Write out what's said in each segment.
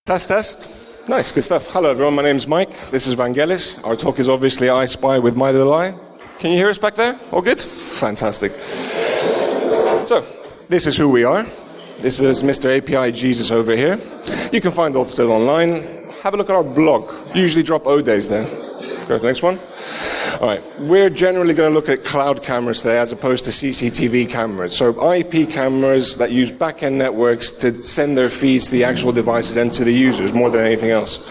Test. Nice, good stuff. Hello everyone, my name's Mike. This is Vangelis. Our talk is obviously I Spy with My Little Eye. Can you hear us back there? All good? Fantastic. So, this is who we are. This is Mr. API Jesus over here. You can find all still online. Have a look at our blog. Usually drop O days there. Go to the next one. All right, we're generally going to look at cloud cameras today as opposed to CCTV cameras. So IP cameras that use back-end networks to send their feeds to the actual devices and to the users more than anything else.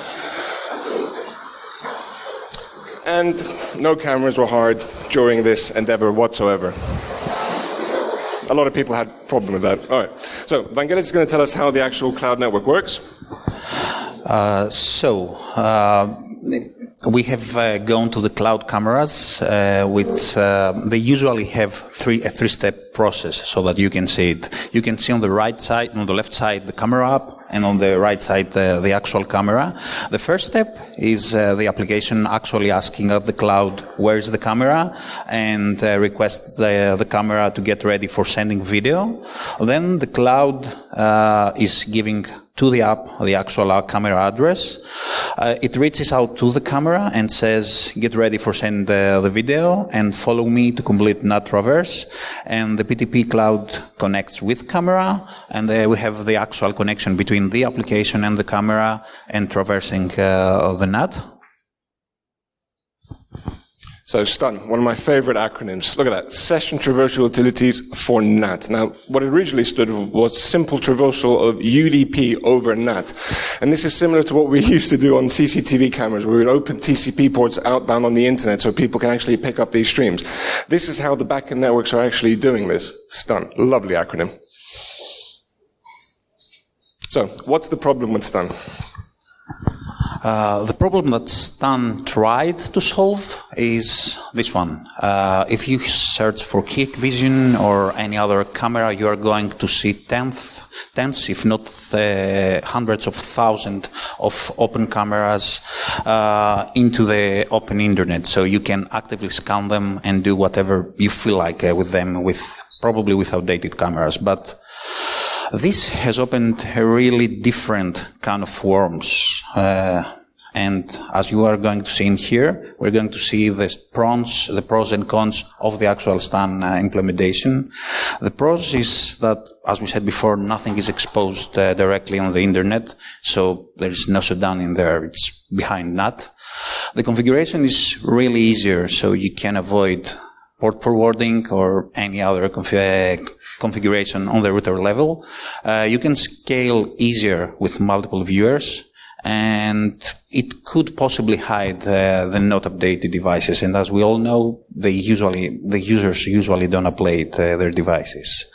And no cameras were hard during this endeavor whatsoever. A lot of people had a problem with that. All right, so Vangelis is going to tell us how the actual cloud network works. We have gone to the cloud cameras, which they usually have a three-step process so that you can see it. You can see on the right side, on the left side, the camera app, and on the right side, the actual camera. The first step is the application actually asking of the cloud, where is the camera, and request the camera to get ready for sending video. Then the cloud is giving to the app the actual camera address. It reaches out to the camera and says, get ready for send the video and follow me to complete NAT traverse. And the PTP cloud connects with camera, and we have the actual connection between the application and the camera and traversing the NAT. So STUN, one of my favorite acronyms. Look at that. Session Traversal Utilities for NAT. Now, what it originally stood for was simple traversal of UDP over NAT. And this is similar to what we used to do on CCTV cameras, where we would open TCP ports outbound on the internet so people can actually pick up these streams. This is how the backend networks are actually doing this. STUN. Lovely acronym. So, what's the problem with STUN? The problem that Stan tried to solve is this one. If you search for Hikvision or any other camera, you are going to see tens, if not hundreds of thousands of open cameras into the open internet. So you can actively scan them and do whatever you feel like with them, probably with outdated cameras. But this has opened a really different kind of worms. And as you are going to see in here, we're going to see the pros and cons of the actual STAN implementation. The pros is that, as we said before, nothing is exposed directly on the internet, so there is no shutdown in there. It's behind NAT. The configuration is really easier, so you can avoid port forwarding or any other configuration on the router level. You can scale easier with multiple viewers, and it could possibly hide the not updated devices. And as we all know, the users usually don't update their devices.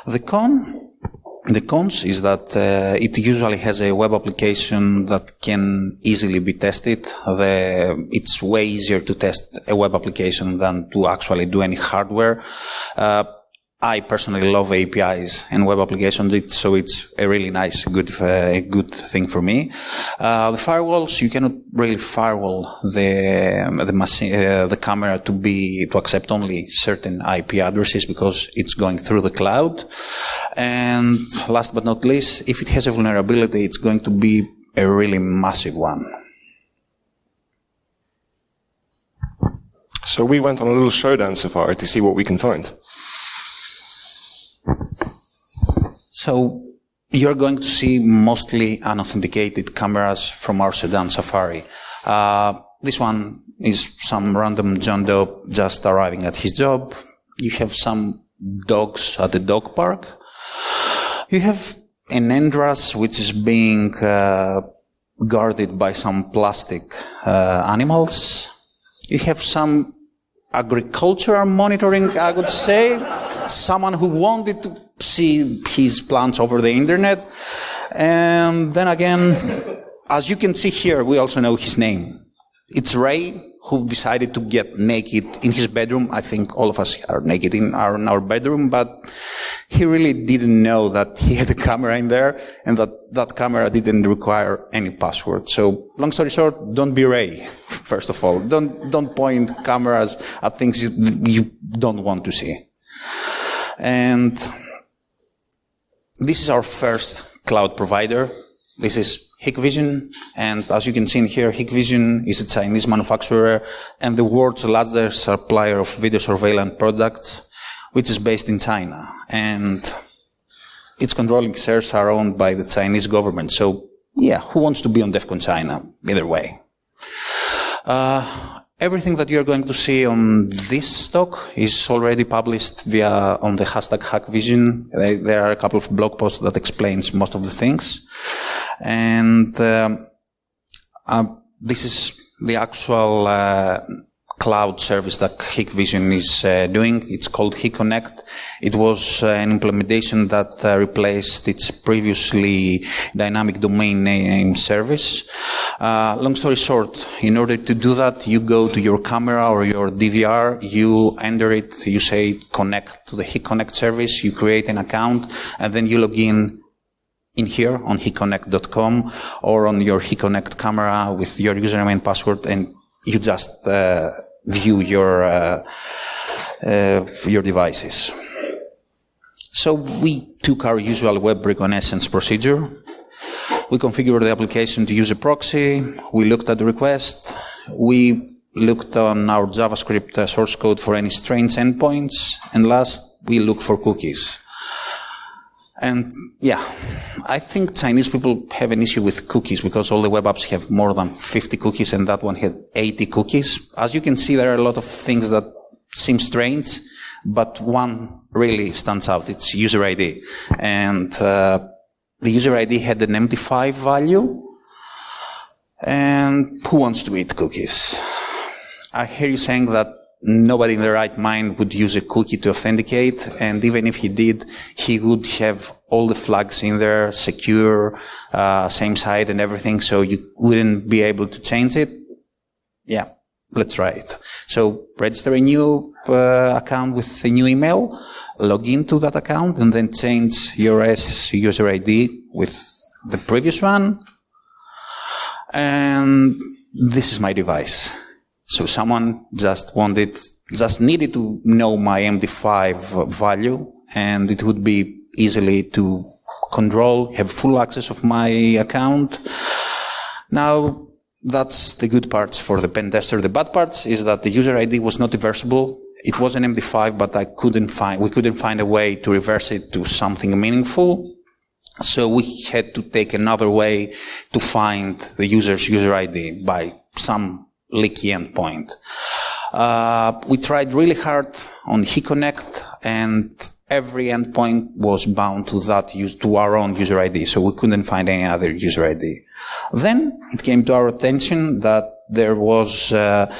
The cons is that it usually has a web application that can easily be tested. It's way easier to test a web application than to actually do any hardware. I personally love APIs and web applications, so it's a really nice, good thing for me. The firewalls, you cannot really firewall the camera to accept only certain IP addresses because it's going through the cloud. And last but not least, if it has a vulnerability, it's going to be a really massive one. So we went on a little showdown safari to see what we can find. So you're going to see mostly unauthenticated cameras from our Sudan safari. This one is some random John Doe just arriving at his job. You have some dogs at the dog park. You have an entrance which is being guarded by some plastic animals. You have some agricultural monitoring, I would say. Someone who wanted to see his plants over the internet. And then again, as you can see here, we also know his name. It's Ray, who decided to get naked in his bedroom. I think all of us are naked in our bedroom, but he really didn't know that he had a camera in there and that camera didn't require any password. So, long story short, don't be Ray, first of all. Don't point cameras at things you don't want to see. And this is our first cloud provider. This is Hikvision, and as you can see in here, Hikvision is a Chinese manufacturer and the world's largest supplier of video surveillance products, which is based in China. And its controlling shares are owned by the Chinese government. So, yeah, who wants to be on DEFCON China? Either way. Everything that you're going to see on this talk is already published on the hashtag Hikvision. There are a couple of blog posts that explains most of the things. And this is the actual cloud service that Hikvision is doing. It's called HikConnect. It was an implementation that replaced its previously dynamic domain name service. Long story short, in order to do that, you go to your camera or your DVR, you enter it, you say connect to the HikConnect service, you create an account, and then you log in here on hikconnect.com or on your HikConnect camera with your username and password, and you just view your devices. So we took our usual web reconnaissance procedure. We configured the application to use a proxy. We looked at the request. We looked on our JavaScript source code for any strange endpoints. And last, we looked for cookies. And yeah, I think Chinese people have an issue with cookies because all the web apps have more than 50 cookies and that one had 80 cookies. As you can see, there are a lot of things that seem strange, but one really stands out. It's user ID. And the user ID had an MD5 value. And who wants to eat cookies? I hear you saying that nobody in their right mind would use a cookie to authenticate, and even if he did, he would have all the flags in there, secure, same site and everything, so you wouldn't be able to change it. Yeah, let's try it. So register a new account with a new email, log into that account, and then change your user ID with the previous one. And this is my device. So someone just needed to know my MD5 value, and it would be easily to control, have full access of my account. Now, that's the good parts for the pen tester. The bad parts is that the user ID was not reversible. It was an MD5, but we couldn't find a way to reverse it to something meaningful. So we had to take another way to find the user's user ID by some leaky endpoint. We tried really hard on HikConnect, and every endpoint was bound to to our own user ID, so we couldn't find any other user ID. Then it came to our attention that there was a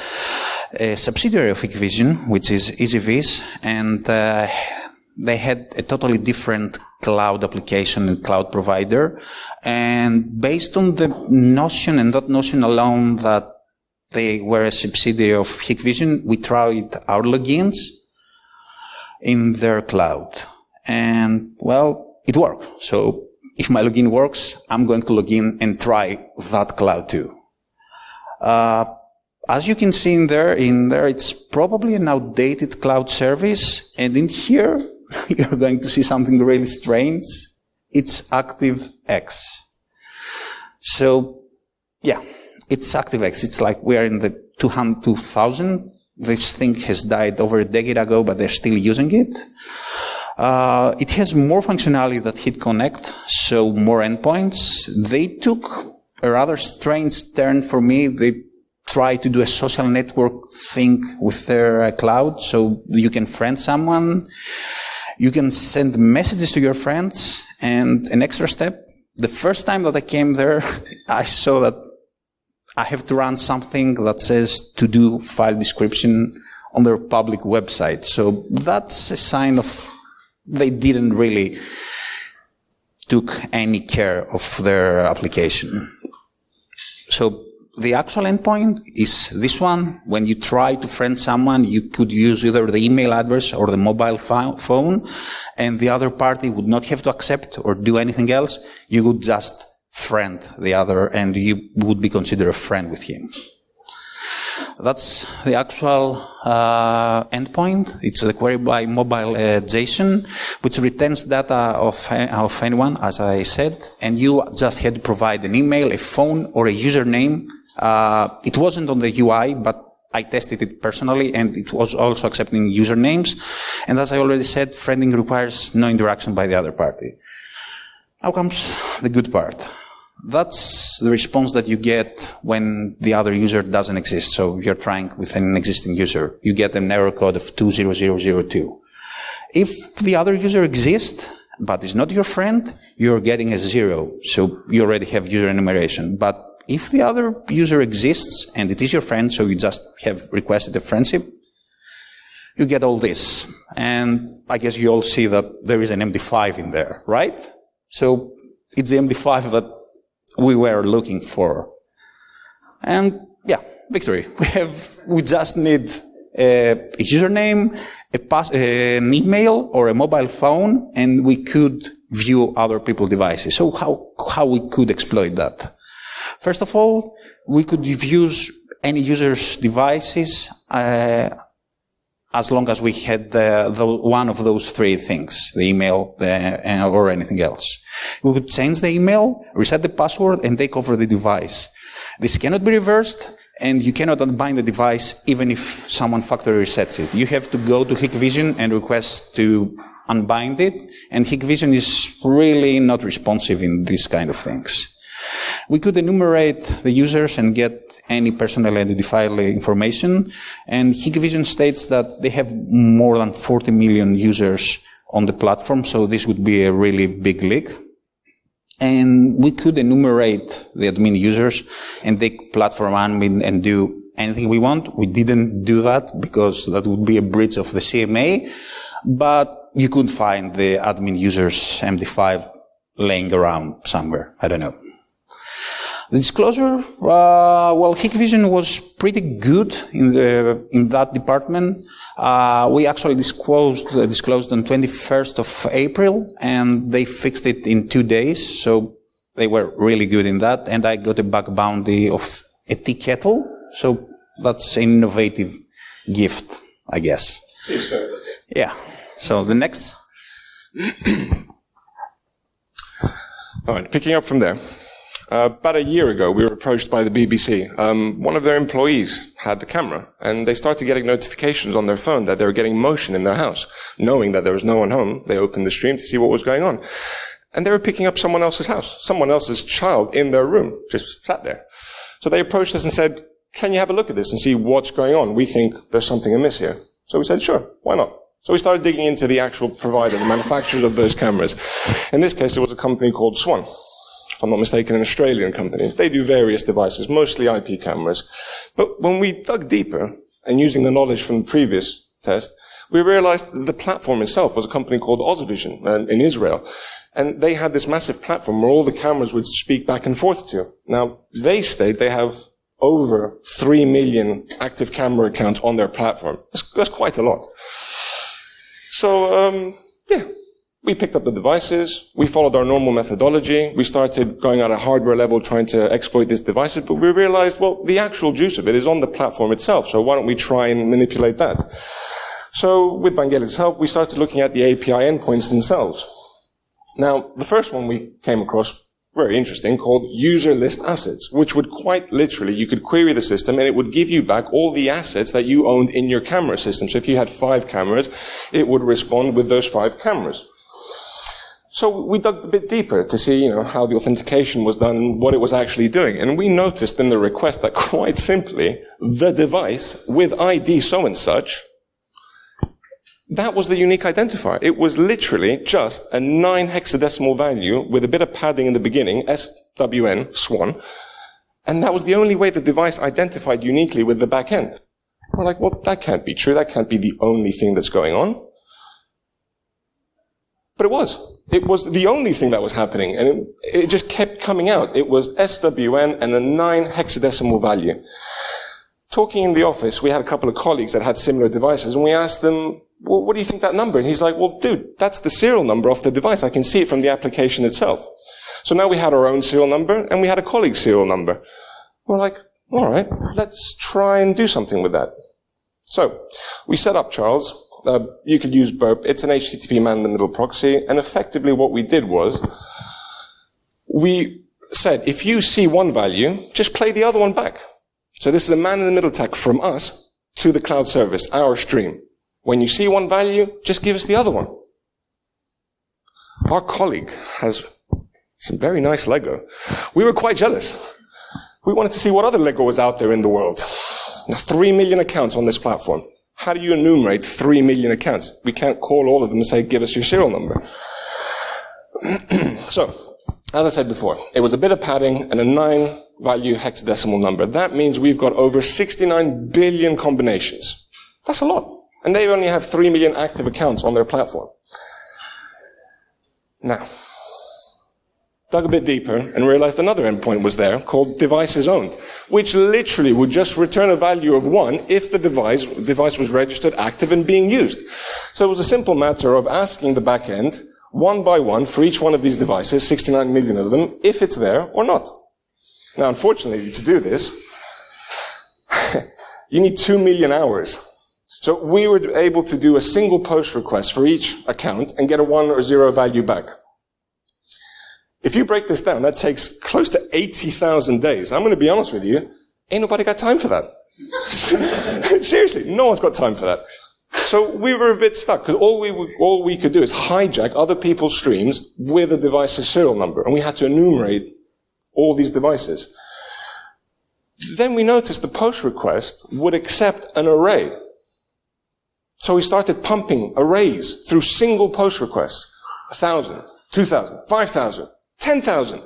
subsidiary of Hikvision, which is EasyViz, and they had a totally different cloud application and cloud provider. And based on the notion, and that notion alone, that they were a subsidiary of Hikvision, we tried our logins in their cloud. And, well, it worked. So if my login works, I'm going to log in and try that cloud too. As you can see in there, it's probably an outdated cloud service. And in here, you're going to see something really strange. It's ActiveX. So, yeah. It's ActiveX. It's like we are in the 2000. This thing has died over a decade ago, but they're still using it. It has more functionality than HikConnect, so more endpoints. They took a rather strange turn for me. They tried to do a social network thing with their cloud, so you can friend someone, you can send messages to your friends, and an extra step. The first time that I came there, I saw that I have to run something that says to do file description on their public website. So that's a sign of they didn't really took any care of their application. So the actual endpoint is this one. When you try to friend someone, you could use either the email address or the mobile phone, and the other party would not have to accept or do anything else. You would just friend the other, and you would be considered a friend with him. That's the actual endpoint. It's the query by mobile JSON, which returns data of anyone, as I said, and you just had to provide an email, a phone, or a username. It wasn't on the UI, but I tested it personally, and it was also accepting usernames. And as I already said, friending requires no interaction by the other party. Now comes the good part. That's the response that you get when the other user doesn't exist. So you're trying with an existing user. You get an error code of 20002. If the other user exists, but is not your friend, you're getting a 0. So you already have user enumeration. But if the other user exists, and it is your friend, so you just have requested a friendship, you get all this. And I guess you all see that there is an MD5 in there, right? So it's the MD5 that we were looking for. And yeah, victory. We just need a username, an email, or a mobile phone, and we could view other people's devices. So how we could exploit that? First of all, we could use any user's devices as long as we had the one of those three things, the email or anything else. We could change the email, reset the password, and take over the device. This cannot be reversed, and you cannot unbind the device even if someone factory resets it. You have to go to Hikvision and request to unbind it, and Hikvision is really not responsive in these kind of things. We could enumerate the users and get any personal identifiable information, and Hikvision states that they have more than 40 million users on the platform, so this would be a really big leak. And we could enumerate the admin users and take platform admin and do anything we want. We didn't do that because that would be a breach of the CMA, but you could find the admin users MD5 laying around somewhere. I don't know. The disclosure, Hikvision was pretty good in that department. We actually disclosed on 21st of April, and they fixed it in 2 days, so they were really good in that, and I got a bug bounty of a tea kettle, so that's an innovative gift, I guess. Yeah, so the next. All right, picking up from there. About a year ago, we were approached by the BBC. One of their employees had a camera, and they started getting notifications on their phone that they were getting motion in their house. Knowing that there was no one home, they opened the stream to see what was going on. And they were picking up someone else's house, someone else's child in their room, just sat there. So they approached us and said, can you have a look at this and see what's going on? We think there's something amiss here. So we said, sure, why not? So we started digging into the actual provider, the manufacturers of those cameras. In this case, it was a company called Swan. If I'm not mistaken, an Australian company. They do various devices, mostly IP cameras. But when we dug deeper, and using the knowledge from the previous test, we realized that the platform itself was a company called Hikvision in Israel. And they had this massive platform where all the cameras would speak back and forth to. Now, they state they have over 3 million active camera accounts on their platform. That's quite a lot. So, we picked up the devices, we followed our normal methodology, we started going at a hardware level trying to exploit these devices, but we realized, well, the actual juice of it is on the platform itself, so why don't we try and manipulate that? So, with Vangelis' help, we started looking at the API endpoints themselves. Now, the first one we came across, very interesting, called user list assets, which would quite literally, you could query the system and it would give you back all the assets that you owned in your camera system. So if you had 5 cameras, it would respond with those 5 cameras. So we dug a bit deeper to see, how the authentication was done and what it was actually doing. And we noticed in the request that quite simply, the device with ID so and such, that was the unique identifier. It was literally just a 9 hexadecimal value with a bit of padding in the beginning, SWN, SWAN, and that was the only way the device identified uniquely with the back end. We're like, well, that can't be true. That can't be the only thing that's going on. But it was. It was the only thing that was happening, and it just kept coming out. It was SWN and a 9 hexadecimal value. Talking in the office, we had a couple of colleagues that had similar devices, and we asked them, well, what do you think that number? And he's like, well, dude, that's the serial number of the device. I can see it from the application itself. So now we had our own serial number, and we had a colleague's serial number. We're like, All right, let's try and do something with that. So, we set up, Charles. You could use Burp. It's an HTTP man-in-the-middle proxy. And effectively what we did was, we said, if you see one value, just play the other one back. So this is a man-in-the-middle attack from us to the cloud service, our stream. When you see one value, just give us the other one. Our colleague has some very nice Lego. We were quite jealous. We wanted to see what other Lego was out there in the world. Now, 3 million accounts on this platform. How do you enumerate 3 million accounts? We can't call all of them and say, give us your serial number. So, as I said before, it was a bit of padding and a 9-value hexadecimal number. That means we've got over 69 billion combinations. That's a lot. And they only have 3 million active accounts on their platform. Now, dug a bit deeper and realized another endpoint was there called devices owned, which literally would just return a value of 1 if the device was registered, active, and being used. So it was a simple matter of asking the backend, one by one, for each one of these devices, 69 million of them, if it's there or not. Now, unfortunately, to do this, you need 2 million hours. So we were able to do a single post request for each account and get a 1 or 0 value back. If you break this down, that takes close to 80,000 days. I'm going to be honest with you, ain't nobody got time for that. Seriously, no one's got time for that. So we were a bit stuck, because all we could do is hijack other people's streams with a device's serial number, and we had to enumerate all these devices. Then we noticed the post request would accept an array. So we started pumping arrays through single post requests. 1,000, 2,000, 5,000, 10,000.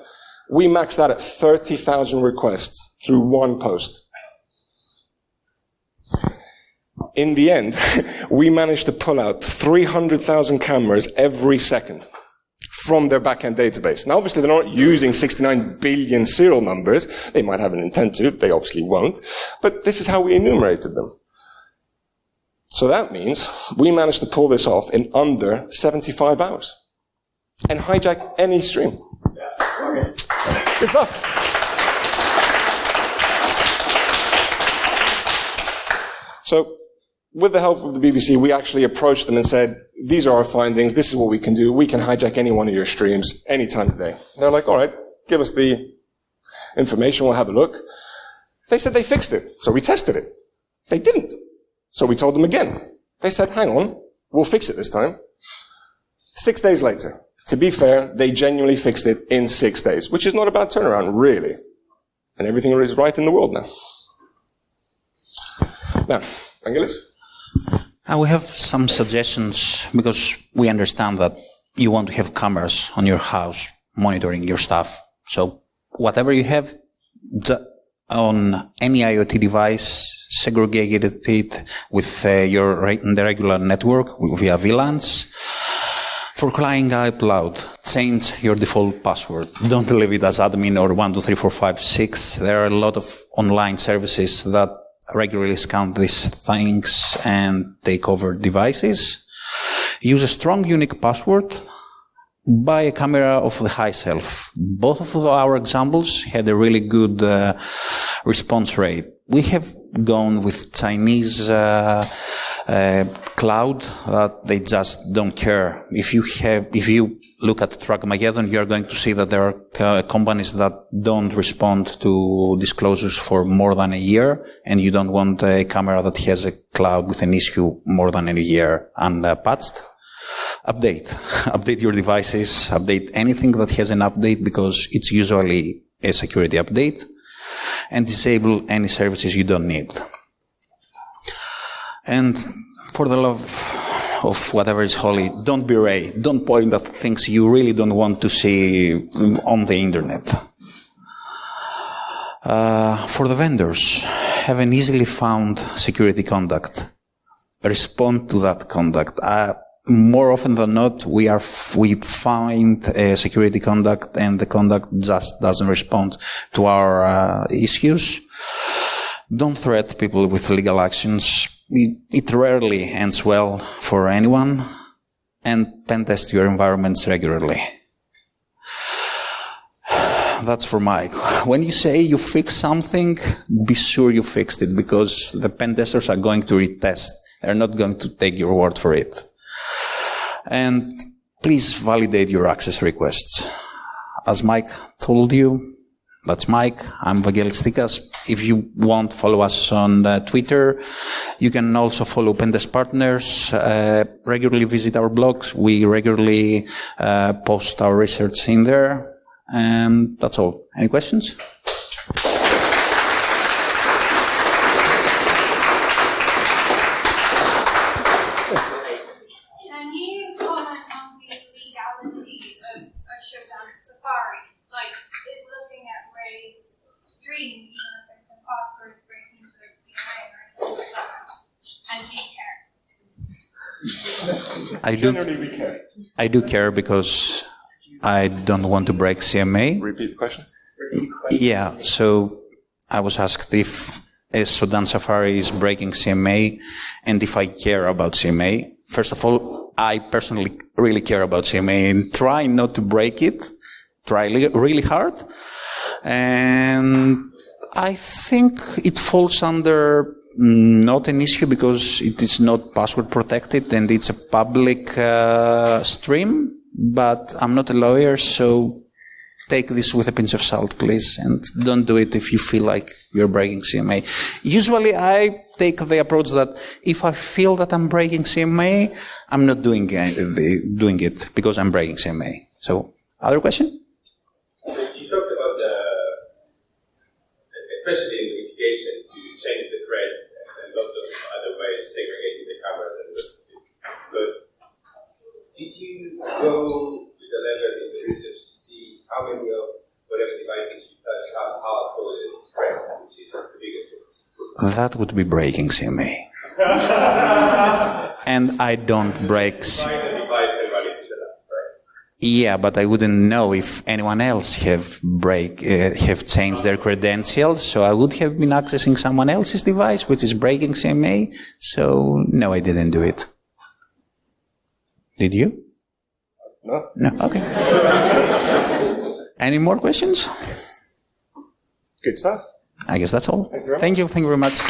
We maxed out at 30,000 requests through one post. In the end, we managed to pull out 300,000 cameras every second from their backend database. Now, obviously, they're not using 69 billion serial numbers. They might have an intent to. They obviously won't. But this is how we enumerated them. So that means we managed to pull this off in under 75 hours and hijack any stream. Good stuff. So, with the help of the BBC, we actually approached them and said, these are our findings, this is what we can do, we can hijack any one of your streams any time of day. They're like, all right, give us the information, we'll have a look. They said they fixed it, so we tested it. They didn't. So we told them again. They said, hang on, we'll fix it this time. 6 days later. To be fair, they genuinely fixed it in 6 days, which is not a bad turnaround, really. And everything is right in the world now. Now, Vangelis? We have some suggestions, because we understand that you want to have cameras on your house monitoring your stuff. So whatever you have on any IoT device, segregate it with the regular network via VLANs. For crying out loud, change your default password. Don't leave it as admin or 1234566. There are a lot of online services that regularly scan these things and take over devices. Use a strong, unique password. Buy a camera of the high shelf. Both of our examples had a really good response rate. We have gone with Chinese cloud that they just don't care. If you look at Tragmageddon, you are going to see that there are companies that don't respond to disclosures for more than a year, and you don't want a camera that has a cloud with an issue more than a year unpatched. Update your devices, update anything that has an update, because it's usually a security update, and disable any services you don't need. And for the love of whatever is holy, don't berate, don't point at things you really don't want to see on the internet. For the vendors, have an easily found security contact. Respond to that contact. More often than not, we find a security contact and the contact just doesn't respond to our issues. Don't threaten people with legal actions. It rarely ends well for anyone. And pen test your environments regularly. that's for Mike. When you say you fix something, be sure you fixed it, because the pen testers are going to retest. They're not going to take your word for it. And please validate your access requests. As Mike told you, that's Mike. I'm Vangelis Stykas. If you want, follow us on Twitter. You can also follow Pentest Partners. Regularly visit our blogs. We regularly post our research in there. And that's all. Any questions? Can you comment on the legality of a shutdown safari? Like, is looking at Ray's stream, even if there's no password, breaking the CMA or anything like that? And do you care? Generally, we care. I do care, because I don't want to break CMA. Repeat the question. Yeah, so I was asked if a Sudan Safari is breaking CMA and if I care about CMA. First of all, I personally really care about CMA and try not to break it, try really hard. And I think it falls under not an issue because it is not password protected and it's a public stream. But I'm not a lawyer, so take this with a pinch of salt, please, and don't do it if you feel like you're breaking CMA. Usually I take the approach that if I feel that I'm breaking CMA, I'm not doing it because I'm breaking CMA. So, other question? So you talked about especially in litigation, to change the threads and lots of other ways, segregating the cameras and but did you go to the level in the research to see how many of whatever devices you touch have hard-coded threads, which is the biggest one? That would be breaking CMA. And I don't break Find the device and run it to the lab, right? Yeah, but I wouldn't know if anyone else have changed their credentials, so I would have been accessing someone else's device, which is breaking CMA. So no, I didn't do it. Did you? No. No. Okay. Any more questions? Good stuff. I guess that's all. Thank you very much. Thank you. Thank you very much.